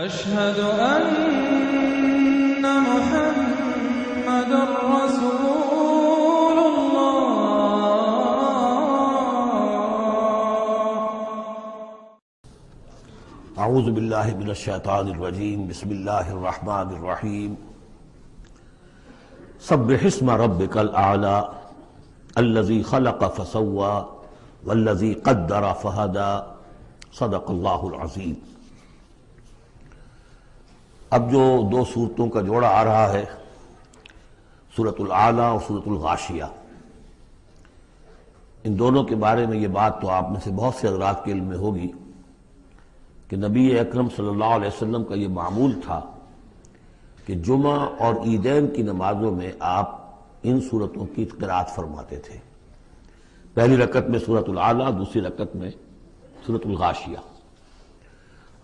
أشهد أن محمد رسول الله. اعوذ باللہ من الشیطان الرجیم بسم اللہ الرحمن الرحیم سبح اسم ربک الاعلی الذی خلق فسوى والذی قدر فہدى صدق اللہ العظیم. اب جو دو صورتوں کا جوڑا آ رہا ہے، سورۃ الاعلی اور سورۃ الغاشیہ، ان دونوں کے بارے میں یہ بات تو آپ میں سے بہت سے حضرات کے علم میں ہوگی کہ نبی اکرم صلی اللہ علیہ وسلم کا یہ معمول تھا کہ جمعہ اور عیدین کی نمازوں میں آپ ان صورتوں کی قرأت فرماتے تھے. پہلی رکعت میں سورۃ الاعلی، دوسری رکعت میں سورۃ الغاشیہ.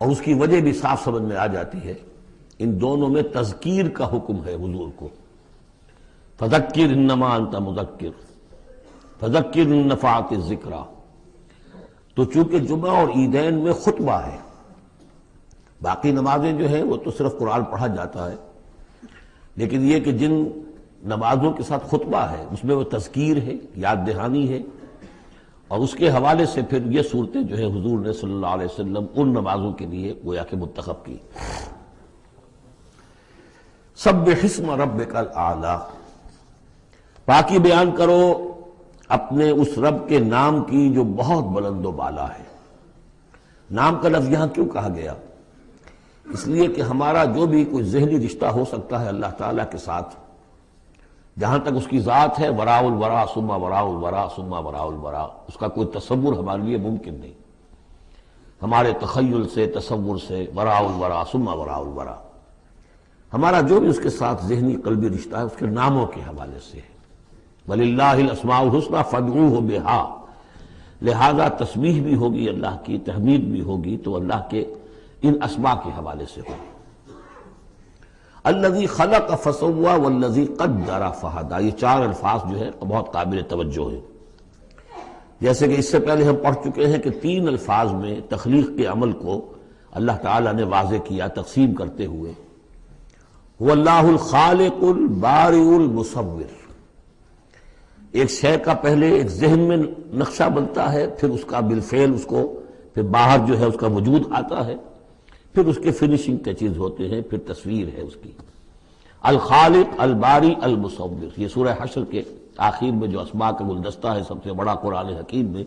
اور اس کی وجہ بھی صاف سمجھ میں آ جاتی ہے، ان دونوں میں تذکیر کا حکم ہے حضور کو. فذکر انما انت مذکر فذکر ان نفعت الذکریٰ. تو چونکہ جمعہ اور عیدین میں خطبہ ہے، باقی نمازیں جو ہیں وہ تو صرف قرآن پڑھا جاتا ہے، لیکن یہ کہ جن نمازوں کے ساتھ خطبہ ہے اس میں وہ تذکیر ہے، یاد دہانی ہے، اور اس کے حوالے سے پھر یہ صورتیں جو ہے حضور نے صلی اللہ علیہ وسلم ان نمازوں کے لیے گویا کہ منتخب کی. سبح اسم ربک الاعلی، پاکی بیان کرو اپنے اس رب کے نام کی جو بہت بلند و بالا ہے. نام کا لفظ یہاں کیوں کہا گیا؟ اس لیے کہ ہمارا جو بھی کوئی ذہنی رشتہ ہو سکتا ہے اللہ تعالیٰ کے ساتھ، جہاں تک اس کی ذات ہے، وراء الورا ثم وراء الورا ثم وراء الورا، اس کا کوئی تصور ہمارے لیے ممکن نہیں. ہمارے تخیل سے، تصور سے وراء الورا ثم وراء الورا، ہمارا جو بھی اس کے ساتھ ذہنی قلبی رشتہ ہے اس کے ناموں کے حوالے سے ہے. وَلِلَّهِ الْأَسْمَاءُ الْحُسْنَىٰ فَادْعُوهُ بِهَا. لہذا تسبیح بھی ہوگی اللہ کی، تحمید بھی ہوگی تو اللہ کے ان اسماء کے حوالے سے ہوگی. الذی خلق فسوى والذی قدر فہدى، یہ چار الفاظ جو ہے بہت قابل توجہ ہیں. جیسے کہ اس سے پہلے ہم پڑھ چکے ہیں کہ تین الفاظ میں تخلیق کے عمل کو اللہ تعالیٰ نے واضح کیا تقسیم کرتے ہوئے. هو اللہ الخالق البارئ المصور. ایک شے کا پہلے ایک ذہن میں نقشہ بنتا ہے، پھر اس کا بالفعل اس کو پھر باہر جو ہے اس کا وجود آتا ہے، پھر اس کے فنیشنگ ٹچز ہوتے ہیں، پھر تصویر ہے اس کی. الخالق الباری المصور، یہ سورہ حشر کے آخر میں جو اسماء کا گلدستہ ہے سب سے بڑا قرآن حکیم میں،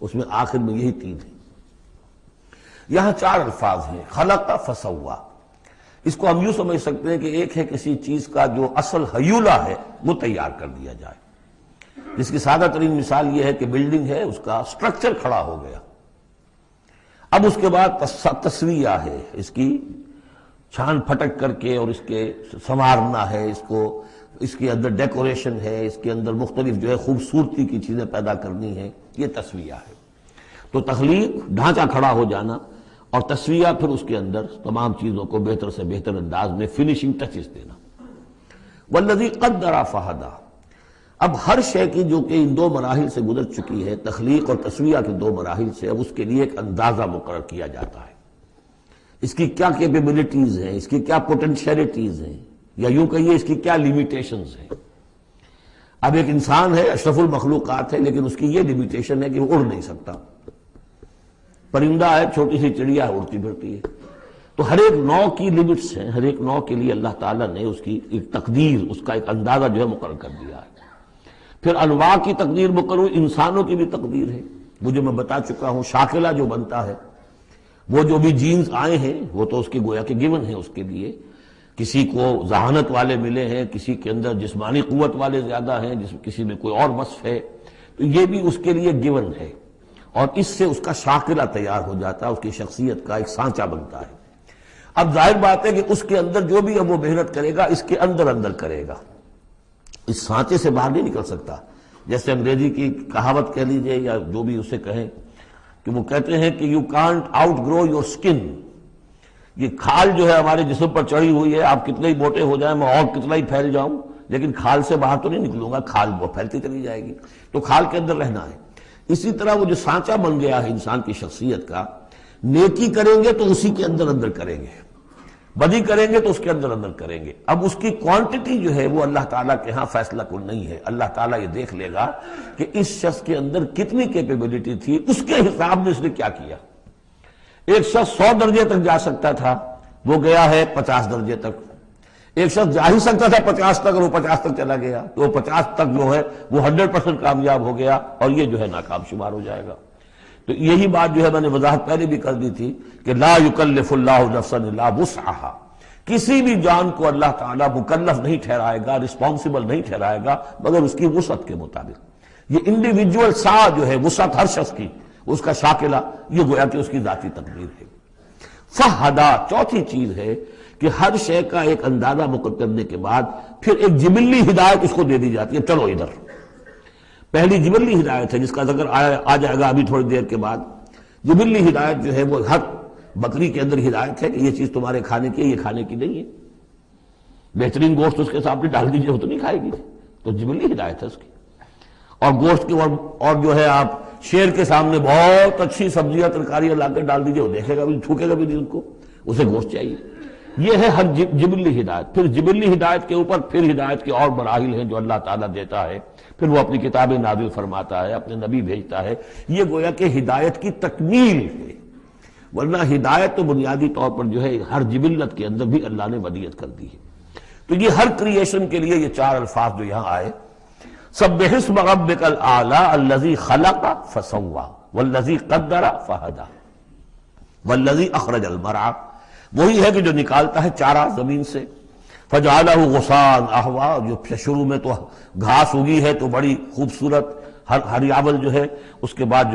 اس میں آخر میں یہی تین ہیں. یہاں چار الفاظ ہیں، خلق فسوى. اس کو ہم یوں سمجھ سکتے ہیں کہ ایک ہے کسی چیز کا جو اصل حیولہ ہے وہ تیار کر دیا جائے. جس کی سادہ ترین مثال یہ ہے کہ بلڈنگ ہے، اس کا سٹرکچر کھڑا ہو گیا، اب اس کے بعد تسویہ ہے، اس کی چھان پھٹک کر کے اور اس کے سنوارنا ہے، اس کے اندر ڈیکوریشن ہے، اس کے اندر مختلف جو ہے خوبصورتی کی چیزیں پیدا کرنی ہے، یہ تسویہ ہے. تو تخلیق ڈھانچہ کھڑا ہو جانا، اور تسویہ پھر اس کے اندر تمام چیزوں کو بہتر سے بہتر انداز میں فنیشنگ ٹچز دینا. والذی قدر فہدی، اب ہر شے کی جو کہ ان دو مراحل سے گزر چکی ہے، تخلیق اور تسویہ کے دو مراحل سے، اب اس کے لیے ایک اندازہ مقرر کیا جاتا ہے. اس کی کیا کیپیبلٹیز ہیں، اس کی کیا پوٹینشیلٹیز ہیں، یا یوں کہیے اس کی کیا لیمیٹیشنز ہیں. اب ایک انسان ہے، اشرف المخلوقات ہے، لیکن اس کی یہ لیمیٹیشن ہے کہ وہ اڑ نہیں سکتا. پرندہ ہے، چھوٹی سی چڑیا اڑتی پھرتی ہے. تو ہر ایک نوع کی لیمٹس ہیں، ہر ایک نوع کے لیے اللہ تعالیٰ نے اس کی ایک تقدیر، اس کا ایک اندازہ جو ہے مقرر کر دیا ہے. پھر انواع کی تقدیر مقرر، انسانوں کی بھی تقدیر ہے. وہ جو میں بتا چکا ہوں، شاکلہ جو بنتا ہے، وہ جو بھی جینز آئے ہیں وہ تو اس کے گویا کہ گیون ہیں. اس کے لیے کسی کو ذہانت والے ملے ہیں، کسی کے اندر جسمانی قوت والے زیادہ ہیں، کسی میں کوئی اور وصف ہے، تو یہ بھی اس کے لیے گیون ہے. اور اس سے اس کا شاکلہ تیار ہو جاتا ہے، اس کی شخصیت کا ایک سانچہ بنتا ہے. اب ظاہر بات ہے کہ اس کے اندر جو بھی اب وہ محنت کرے گا، اس کے اندر کرے گا، اس سانچے سے باہر نہیں نکل سکتا. جیسے انگریزی کی کہاوت کہہ لیجئے یا جو بھی اسے کہیں، کہ وہ کہتے ہیں کہ you can't outgrow your skin. یہ کھال جو ہے ہمارے جسم پر چڑھی ہوئی ہے، آپ کتنے ہی موٹے ہو جائیں، میں اور کتنا ہی پھیل جاؤں، لیکن کھال سے باہر تو نہیں نکلوں گا، کھال وہ پھیلتی چلی جائے گی. تو کھال کے اندر رہنا ہے. اسی طرح وہ جو سانچہ بن گیا ہے انسان کی شخصیت کا، نیکی کریں گے تو اسی کے اندر کریں گے. بدی کریں گے تو اس کے اندر اندر کریں گے. اب اس کی کوانٹٹی جو ہے وہ اللہ تعالیٰ کے ہاں فیصلہ کن نہیں ہے. اللہ تعالیٰ یہ دیکھ لے گا کہ اس شخص کے اندر کتنی کیپیبلٹی تھی، اس کے حساب میں اس نے کیا کیا. ایک شخص 100 درجے تک جا سکتا تھا، وہ گیا ہے 50 درجے تک. ایک شخص جا ہی سکتا تھا 50 تک اور وہ 50 تک چلا گیا، تو وہ 50 تک جو ہے وہ 100% کامیاب ہو گیا اور یہ جو ہے ناکام شمار ہو جائے گا. تو یہی بات جو ہے میں نے وضاحت پہلے بھی کر دی تھی کہ لا یکلف اللہ نفسا الا وسعها، کسی بھی جان کو اللہ تعالیٰ مکلف نہیں ٹھہرائے گا، رسپانسبل نہیں ٹھہرائے گا مگر اس کی وسعت کے مطابق. یہ انڈیویجول سا جو ہے وسعت ہر شخص کی، اس کا شاکلہ، یہ گویا کہ اس کی ذاتی تقدیر ہے. فہدا، چوتھی چیز ہے کہ ہر شے کا ایک اندازہ مقرر کرنے کے بعد پھر ایک جبلی ہدایت اس کو دے دی جاتی ہے، چلو ادھر. پہلی جبلی ہدایت ہے جس کا ذکر آ جائے گا ابھی تھوڑی دیر کے بعد. جبلی ہدایت جو ہے وہ ہر بکری کے اندر ہدایت ہے کہ یہ چیز تمہارے کھانے کی ہے، یہ کھانے کی نہیں ہے. بہترین گوشت اس کے سامنے ڈال دیجئے وہ تو نہیں کھائے گی، تو جبلی ہدایت ہے اس کی. اور گوشت کی اور جو ہے آپ شیر کے سامنے بہت اچھی سبزیاں ترکاریاں لا کے ڈال دیجئے، وہ دیکھے گا بھی، تھوکے گا بھی نہیں، ان کو اسے گوشت چاہیے. یہ ہے ہر جبلی ہدایت. پھر جبلی ہدایت کے اوپر پھر ہدایت کے اور مراحل ہیں جو اللہ تعالیٰ دیتا ہے، پھر وہ اپنی کتابیں نازل فرماتا ہے، اپنے نبی بھیجتا ہے. یہ گویا کہ ہدایت کی تکمیل ہے، ورنہ ہدایت تو بنیادی طور پر جو ہے ہر جبلت کے اندر بھی اللہ نے ودیت کر دی ہے. تو یہ ہر کریشن کے لیے یہ 4 الفاظ جو یہاں آئے، سبح اسم ربک الاعلی الذی خلق فسوی والذی قدر فہدی والذی اخرج المرعی، وہی ہے کہ جو نکالتا ہے چارہ زمین سے. فجعلہ غثاء احوا، جو شروع میں تو گھاس اگی ہے تو بڑی خوبصورت ہریاول جو ہے، اس کے بعد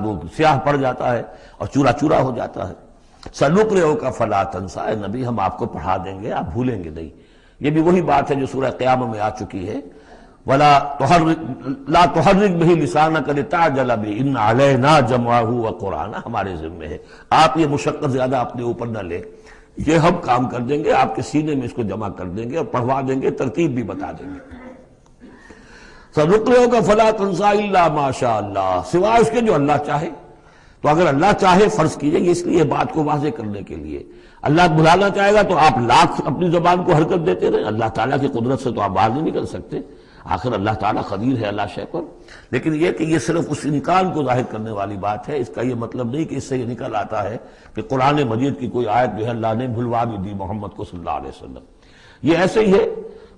وہ سیاہ پڑ جاتا ہے اور چورا چورا ہو جاتا ہے. سنقرئک فلا تنسی، اے نبی ہم آپ کو پڑھا دیں گے، آپ بھولیں گے نہیں. یہ بھی وہی بات ہے جو سورہ قیامہ میں آ چکی ہے، لا تحرک بہ لسانک لتعجل بہ ان علینا جمعہ وقرآنہ، ہمارے ذمہ ہے، آپ یہ مشقت زیادہ اپنے اوپر نہ لیں، یہ ہم کام کر دیں گے، آپ کے سینے میں اس کو جمع کر دیں گے اور پڑھوا دیں گے، ترتیب بھی بتا دیں گے. سنقرئک فلا تنسی الا ما شاء اللہ، سوائے اس کے جو اللہ چاہے. تو اگر اللہ چاہے، فرض کیجئے اس لیے بات کو واضح کرنے کے لیے، اللہ بلانا چاہے گا تو آپ لاکھ اپنی زبان کو حرکت دیتے رہیں، اللہ تعالیٰ کی قدرت سے تو آپ باہر نہیں نکل سکتے. آخر اللہ تعالیٰ قدیر ہے اللہ شے پر. لیکن یہ کہ یہ صرف اس امکان کو ظاہر کرنے والی بات ہے، اس کا یہ مطلب نہیں کہ اس سے یہ نکل آتا ہے کہ قرآن مجید کی کوئی آیت جو ہے اللہ نے بھلوا بھی دی محمد کو صلی اللہ علیہ وسلم. یہ ایسے ہی ہے،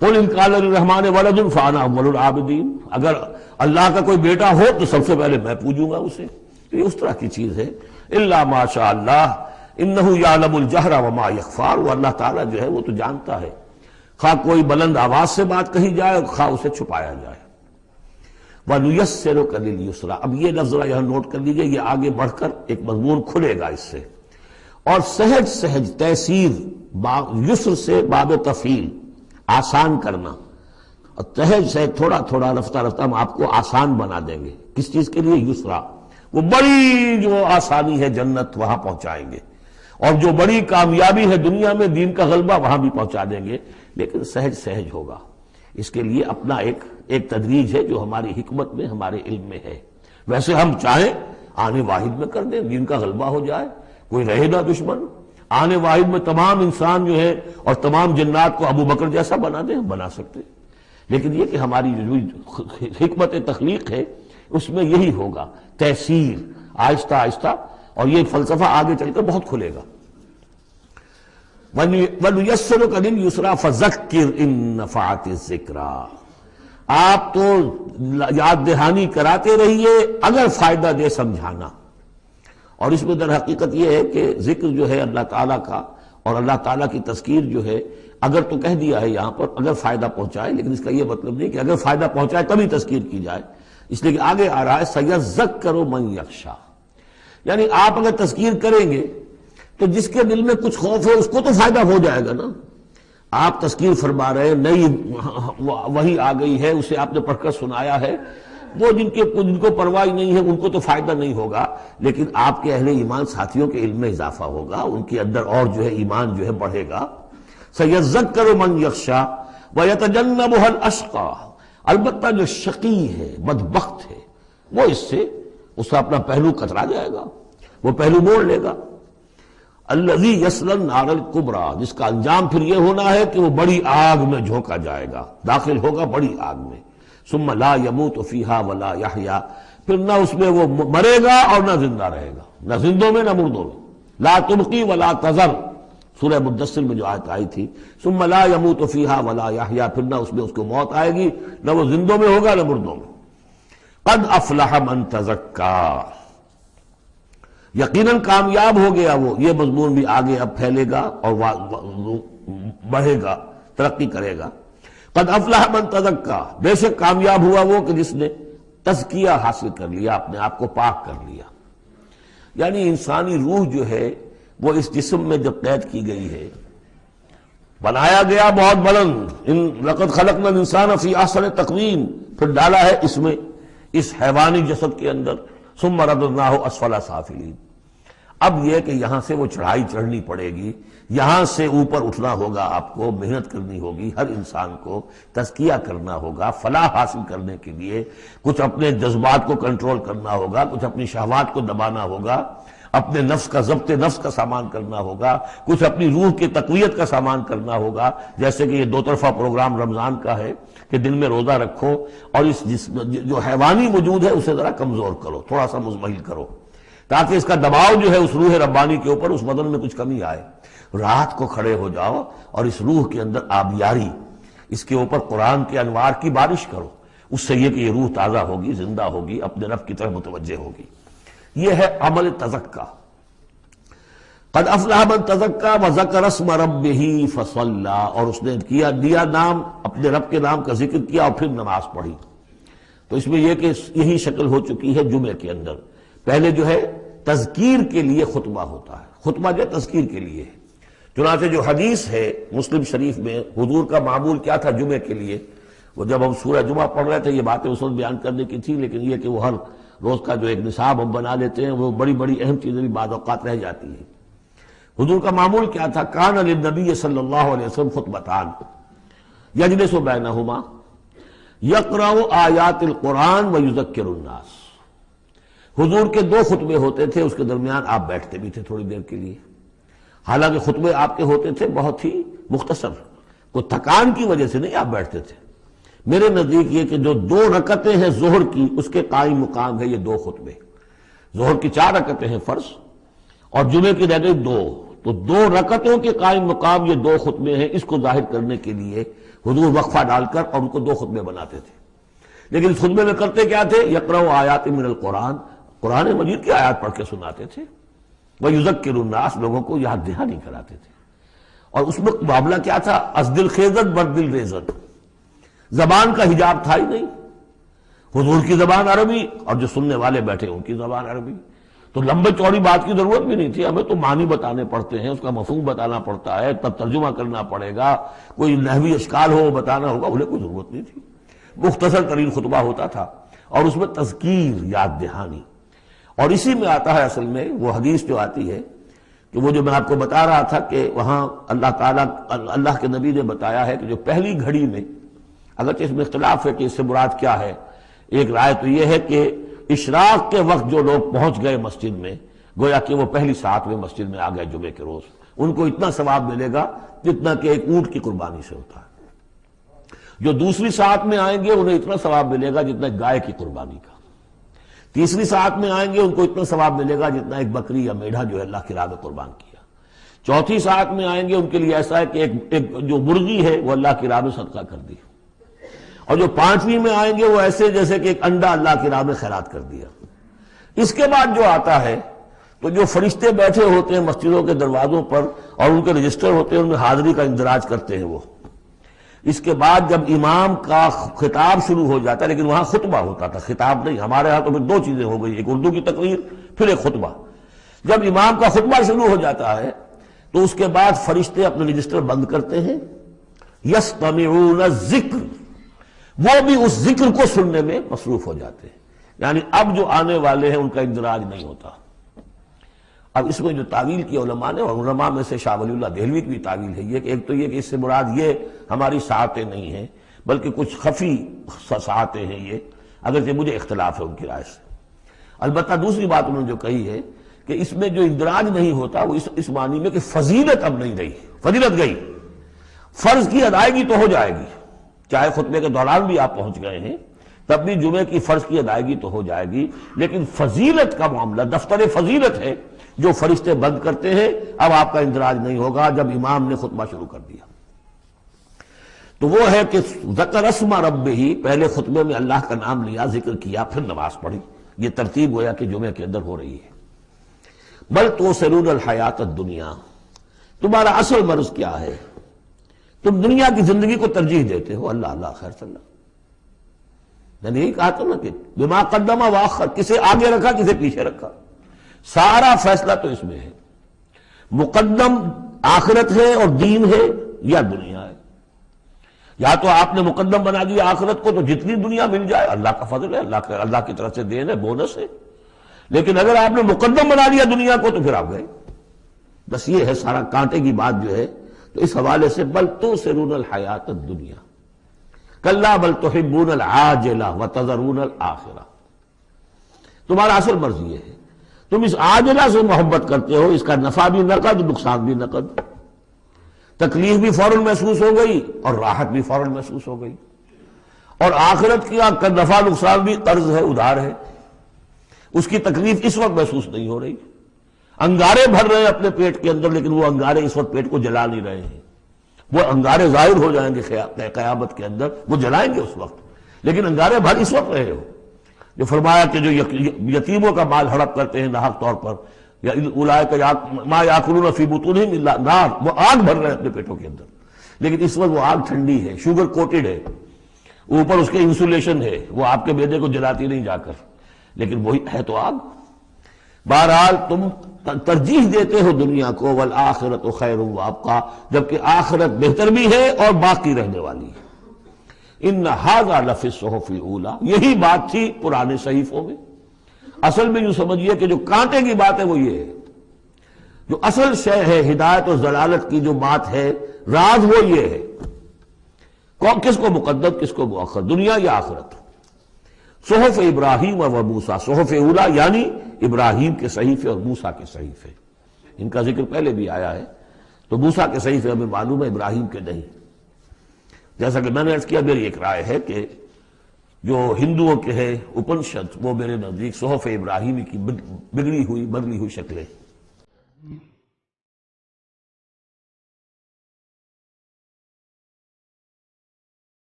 قل ان کان للرحمن ولد فانا اول العابدین، اگر اللہ کا کوئی بیٹا ہو تو سب سے پہلے میں پوجوں گا اسے. تو یہ اس طرح کی چیز ہے. الا ما شاء اللہ انہ یعلم الجہر وما یخفی، وہ اللہ تعالیٰ جو ہے وہ تو جانتا ہے، خواہ کوئی بلند آواز سے بات کہی جائے خواہ اسے چھپایا جائے. وَنُيَسِّرُكَ لِلْيُسْرَىٰ، اب یہ لفظ ذرا یہاں نوٹ کر لیجئے، یہ آگے بڑھ کر ایک مضمون کھلے گا اس سے. اور سہج سہج تیسیر، یسر سے باب تفعیل، آسان کرنا، اور سہج سہج تھوڑا تھوڑا رفتہ رفتہ ہم آپ کو آسان بنا دیں گے. کس چیز کے لیے؟ یسرا، وہ بڑی جو آسانی ہے جنت وہاں پہنچائیں گے، اور جو بڑی کامیابی ہے دنیا میں دین کا غلبہ وہاں بھی پہنچا دیں گے، لیکن سہج سہج ہوگا. اس کے لیے اپنا ایک تدریج ہے جو ہماری حکمت میں، ہمارے علم میں ہے. ویسے ہم چاہیں آنے واحد میں کر دیں، دین کا غلبہ ہو جائے، کوئی رہے نہ دشمن، آنے واحد میں تمام انسان جو ہے اور تمام جنات کو ابو بکر جیسا بنا دیں، ہم بنا سکتے. لیکن یہ کہ ہماری جو حکمت تخلیق ہے اس میں یہی ہوگا، تحصیل آہستہ آہستہ، اور یہ فلسفہ آگے چل کر بہت کھلے گا. وَنُيَسِّرُكَ لِلْيُسْرَىٰ فَذَكِّرْ إِن نَّفَعَتِ الذِّكْرَىٰ، آپ تو یاد دہانی کراتے رہیے اگر فائدہ دے سمجھانا. اور اس میں در حقیقت یہ ہے کہ ذکر جو ہے اللہ تعالیٰ کا اور اللہ تعالیٰ کی تذکیر جو ہے، اگر تو کہہ دیا ہے یہاں پر اگر فائدہ پہنچائے، لیکن اس کا یہ مطلب نہیں کہ اگر فائدہ پہنچائے تبھی تذکیر کی جائے، اس لیے کہ آگے آ رہا ہے سَيَذَّكَّرُ مَن يَخْشَىٰ، یعنی آپ اگر تذکیر کریں گے تو جس کے دل میں کچھ خوف ہے اس کو تو فائدہ ہو جائے گا نا. آپ تذکیر فرما رہے ہیں، نئی وحی آ گئی ہے، اسے آپ نے پڑھ کر سنایا ہے، وہ جن کو پرواہ نہیں ہے ان کو تو فائدہ نہیں ہوگا، لیکن آپ کے اہل ایمان ساتھیوں کے علم میں اضافہ ہوگا، ان کے اندر اور جو ہے ایمان جو ہے بڑھے گا. سَيَذَّكَّرُ مَن يَخْشَىٰ وَيَتَجَنَّبُهَا الْأَشْقَىٰ، البتہ جو شقی ہے، بدبخت ہے، وہ اس سے اپنا پہلو کترا جائے گا، وہ پہلو موڑ لے گا. الذی یصلی النار الکبریٰ، جس کا انجام پھر یہ ہونا ہے کہ وہ بڑی آگ میں جھونکا جائے گا، داخل ہوگا بڑی آگ میں۔ ثم لا یموت فیہا ولا یحیا، پھر نہ اس میں وہ مرے گا اور نہ زندہ رہے گا، نہ زندوں میں نہ مردوں میں۔ لا تبقی ولا تذر، سورہ مدثر میں جو آیت آئی تھی، ثم لا یموت فیہا ولا یحیا، پھر نہ اس میں اس کو موت آئے گی، نہ وہ زندوں میں ہوگا نہ مردوں میں۔ قد افلح من تزکا، یقیناً کامیاب ہو گیا وہ، یہ مضمون بھی آگے اب پھیلے گا اور بڑھے گا، ترقی کرے گا۔ قد افلح من تزکا، بے شک کامیاب ہوا وہ کہ جس نے تزکیہ حاصل کر لیا، اپنے آپ کو پاک کر لیا۔ یعنی انسانی روح جو ہے وہ اس جسم میں جب قید کی گئی ہے، بنایا گیا بہت بلند، لقد خلقنا الانسان فی احسن تقویم، پھر ڈالا ہے اس میں، اس حیوانی جسد کے اندر، ثم رددناہ اسفل سافلین۔ اب یہ کہ یہاں سے وہ چڑھائی چڑھنی پڑے گی، یہاں سے اوپر اٹھنا ہوگا، آپ کو محنت کرنی ہوگی، ہر انسان کو تزکیہ کرنا ہوگا، فلاح حاصل کرنے کے لیے کچھ اپنے جذبات کو کنٹرول کرنا ہوگا، کچھ اپنی شہوات کو دبانا ہوگا، اپنے نفس کا ضبط نفس کا سامان کرنا ہوگا، کچھ اپنی روح کی تقویت کا سامان کرنا ہوگا، جیسے کہ یہ دو طرفہ پروگرام رمضان کا ہے کہ دن میں روزہ رکھو اور اس جو حیوانی وجود ہے اسے ذرا کمزور کرو، تھوڑا سا مزمحل کرو، تاکہ اس کا دباؤ جو ہے اس روح ربانی کے اوپر، اس بدن میں کچھ کمی آئے۔ رات کو کھڑے ہو جاؤ اور اس روح کے اندر آبیاری، اس کے اوپر قرآن کے انوار کی بارش کرو، اس سے یہ کہ یہ روح تازہ ہوگی، زندہ ہوگی، اپنے رب کی طرف متوجہ ہوگی۔ یہ ہے عمل تزکا۔ قد افلح من تزکا وذکر اسم ربہ فصلی، اور اس نے دیا نام، اپنے رب کے نام کا ذکر کیا اور پھر نماز پڑھی۔ تو اس میں یہ کہ یہی شکل ہو چکی ہے جمعے کے اندر۔ پہلے جو ہے تذکیر کے لیے خطبہ ہوتا ہے، خطبہ جو تذکیر کے لیے ہے۔ چنانچہ جو حدیث ہے مسلم شریف میں، حضور کا معمول کیا تھا جمعے کے لیے، وہ جب ہم سورہ جمعہ پڑھ رہے تھے یہ باتیں اس وقت بیان کرنے کی تھی، لیکن یہ کہ وہ ہر روز کا جو ایک نصاب ہم بنا لیتے ہیں، وہ بڑی بڑی اہم چیزیں بھی بعض اوقات رہ جاتی ہیں۔ حضور کا معمول کیا تھا؟ کان للنبی صلی اللہ علیہ وسلم خطبتان یجلس بینہما یقرأ آیات القرآن ویذکر الناس۔ حضور کے دو خطبے ہوتے تھے، اس کے درمیان آپ بیٹھتے بھی تھے تھوڑی دیر کے لیے، حالانکہ خطبے آپ کے ہوتے تھے بہت ہی مختصر، کوئی تھکان کی وجہ سے نہیں آپ بیٹھتے تھے۔ میرے نزدیک یہ کہ جو 2 رکعتیں ہیں ظہر کی، اس کے قائم مقام ہے یہ 2 خطبے۔ ظہر کی 4 رکعتیں ہیں فرض، اور جمعے کی رہ گئی 2، تو 2 رکعتوں کے قائم مقام یہ 2 خطبے ہیں۔ اس کو ظاہر کرنے کے لیے حضور وقفہ ڈال کر اور ان کو 2 خطبے بناتے تھے۔ لیکن اس خطبے میں کرتے کیا تھے؟ یقرأ آیات من القرآن، قرآن مجید کی آیات پڑھ کے سناتے تھے، ویذکر الناس، لوگوں کو یاد دہانی کراتے تھے۔ اور اس میں معاملہ کیا تھا؟ از دل خیزت بر دل ریزت، زبان کا حجاب تھا ہی نہیں، حضور کی زبان عربی اور جو سننے والے بیٹھے ان کی زبان عربی، تو لمبے چوڑی بات کی ضرورت بھی نہیں تھی، ہمیں تو معنی بتانے پڑتے ہیں، اس کا مفہوم بتانا پڑتا ہے، تب ترجمہ کرنا پڑے گا، کوئی نحوی اشکال ہو وہ بتانا ہوگا، انہیں کوئی ضرورت نہیں تھی، مختصر ترین خطبہ ہوتا تھا، اور اس میں تذکیر، یاد دہانی۔ اور اسی میں آتا ہے اصل میں وہ حدیث جو آتی ہے کہ وہ جو میں آپ کو بتا رہا تھا کہ وہاں اللہ تعالیٰ، اللہ کے نبی نے بتایا ہے کہ جو پہلی گھڑی میں، اگرچہ اس میں اختلاف ہے کہ اس سے مراد کیا ہے، ایک رائے تو یہ ہے کہ اشراق کے وقت جو لوگ پہنچ گئے مسجد میں، گویا کہ وہ پہلی ساعت میں مسجد میں آ گئے جمعے کے روز، ان کو اتنا ثواب ملے گا جتنا کہ ایک اونٹ کی قربانی سے ہوتا ہے۔ جو دوسری ساعت میں آئیں گے انہیں اتنا ثواب ملے گا جتنا ایک گائے کی قربانی کا، تیسری ساعت میں آئیں گے ان کو اتنا ثواب ملے گا جتنا ایک بکری یا میڑھا جو ہے اللہ کی راہ میں قربان کیا، چوتھی ساعت میں آئیں گے ان کے لیے ایسا ہے کہ ایک جو مرغی ہے وہ اللہ کی راہ میں صدقہ کر دی، اور جو 5ویں میں آئیں گے وہ ایسے جیسے کہ ایک انڈا اللہ کی راہ میں خیرات کر دیا۔ اس کے بعد جو آتا ہے تو جو فرشتے بیٹھے ہوتے ہیں مسجدوں کے دروازوں پر اور ان کے رجسٹر ہوتے ہیں، ان میں حاضری کا اندراج کرتے ہیں وہ، اس کے بعد جب امام کا خطاب شروع ہو جاتا ہے، لیکن وہاں خطبہ ہوتا تھا، خطاب نہیں، ہمارے ہاں تو پھر 2 چیزیں ہو گئی، ایک اردو کی تقریر پھر ایک خطبہ۔ جب امام کا خطبہ شروع ہو جاتا ہے تو اس کے بعد فرشتے اپنے رجسٹر بند کرتے ہیں، یستمعون الذکر، وہ بھی اس ذکر کو سننے میں مصروف ہو جاتے ہیں، یعنی اب جو آنے والے ہیں ان کا اندراج نہیں ہوتا۔ اب اس میں جو تعویل کی علماء نے، اور علماء میں سے شاہ ولی اللہ دہلوی کی بھی تعویل ہے یہ کہ ایک تو یہ کہ اس سے مراد یہ ہماری ساعتیں نہیں ہیں بلکہ کچھ خفی ساعتیں ہیں، یہ اگرچہ مجھے اختلاف ہے ان کی رائے سے۔ البتہ دوسری بات انہوں نے جو کہی ہے کہ اس میں جو اندراج نہیں ہوتا وہ اس معنی میں کہ فضیلت اب نہیں رہی، فضیلت گئی، فرض کی ادائیگی تو ہو جائے گی، چاہے خطبے کے دوران بھی آپ پہنچ گئے ہیں تب بھی جمعے کی فرض کی ادائیگی تو ہو جائے گی، لیکن فضیلت کا معاملہ دفتر فضیلت ہے جو فرشتے بند کرتے ہیں، اب آپ کا اندراج نہیں ہوگا جب امام نے خطبہ شروع کر دیا۔ تو وہ ہے کہ ذکر اسم ربہ، پہلے خطبے میں اللہ کا نام لیا، ذکر کیا، پھر نماز پڑھی، یہ ترتیب گویا کہ جمعے کے اندر ہو رہی ہے۔ بل تؤثرون الحیات الدنیا، تمہارا اصل مرض کیا ہے؟ تم دنیا کی زندگی کو ترجیح دیتے ہو۔ اللہ اللہ خیر صلی اللہ، میں نے یہی کہا تھا نا کہ بما قدم واخر، کسے آگے رکھا کسے پیچھے رکھا، سارا فیصلہ تو اس میں ہے۔ مقدم آخرت ہے اور دین ہے یا دنیا ہے؟ یا تو آپ نے مقدم بنا دیا آخرت کو تو جتنی دنیا مل جائے اللہ کا فضل ہے، اللہ کی طرف سے دین ہے، بونس ہے، لیکن اگر آپ نے مقدم بنا دیا دنیا کو تو پھر آپ گئے۔ بس یہ ہے سارا کانٹے کی بات جو ہے۔ تو اس حوالے سے بل تؤثرون الحیات الدنیا کلا بل تحبون العاجلہ وتذرون الآخرہ، تمہارا اصل مرض یہ ہے، تم اس عاجلہ سے محبت کرتے ہو، اس کا نفع بھی نقد نقصان بھی نقد، تکلیف بھی فوراً محسوس ہو گئی اور راحت بھی فوراً محسوس ہو گئی، اور آخرت کا نفع نقصان بھی قرض ہے، ادھار ہے، اس کی تکلیف اس وقت محسوس نہیں ہو رہی، انگارے بھر رہے ہیں اپنے پیٹ کے اندر لیکن وہ انگارے اس وقت پیٹ کو جلا نہیں رہے ہیں، وہ انگارے ظاہر ہو جائیں گے قیامت کے اندر، وہ جلائیں گے اس وقت، لیکن انگارے بھر اس وقت رہے ہو۔ جو فرمایا کہ جو یتیموں کا مال ہڑپ کرتے ہیں ناحق طور پر، یا اولئک ما یاکلون فی بطونہم الا النار، وہ آگ بھر رہے ہیں اپنے پیٹوں کے اندر، لیکن اس وقت وہ آگ ٹھنڈی ہے، شوگر کوٹڈ ہے، اوپر اس کے انسولیشن ہے، وہ آپ کے معدے کو جلاتی نہیں جا کر، لیکن وہی ہے تو آگ۔ بہرحال تم ترجیح دیتے ہو دنیا کو، والآخرۃ خیر وابقیٰ، جبکہ آخرت بہتر بھی ہے اور باقی رہنے والی ہے۔ ان ھذا لفی الصحف الاولی، یہی بات تھی پرانے صحیفوں میں۔ اصل میں یوں سمجھیے کہ جو کانٹے کی بات ہے وہ یہ ہے، جو اصل شے ہے ہدایت اور ضلالت کی جو بات ہے، راز وہ یہ ہے، کس کو مقدم کس کو مؤخر، دنیا یا آخرت۔ صحف ابراہیم و موسیٰ، صحف اولا یعنی ابراہیم کے صحیفے اور موسیٰ کے صحیفے، ان کا ذکر پہلے بھی آیا ہے، تو موسیٰ کے صحیفے ہمیں معلوم ہے، ابراہیم کے نہیں۔ جیسا کہ میں نے عرض کیا، میری ایک رائے ہے کہ جو ہندوؤں کے ہے اپنشد، وہ میرے نزدیک صحف ابراہیمی کی بگڑی ہوئی بدلی ہوئی شکلیں۔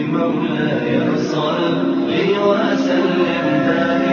مولاي صل وسلم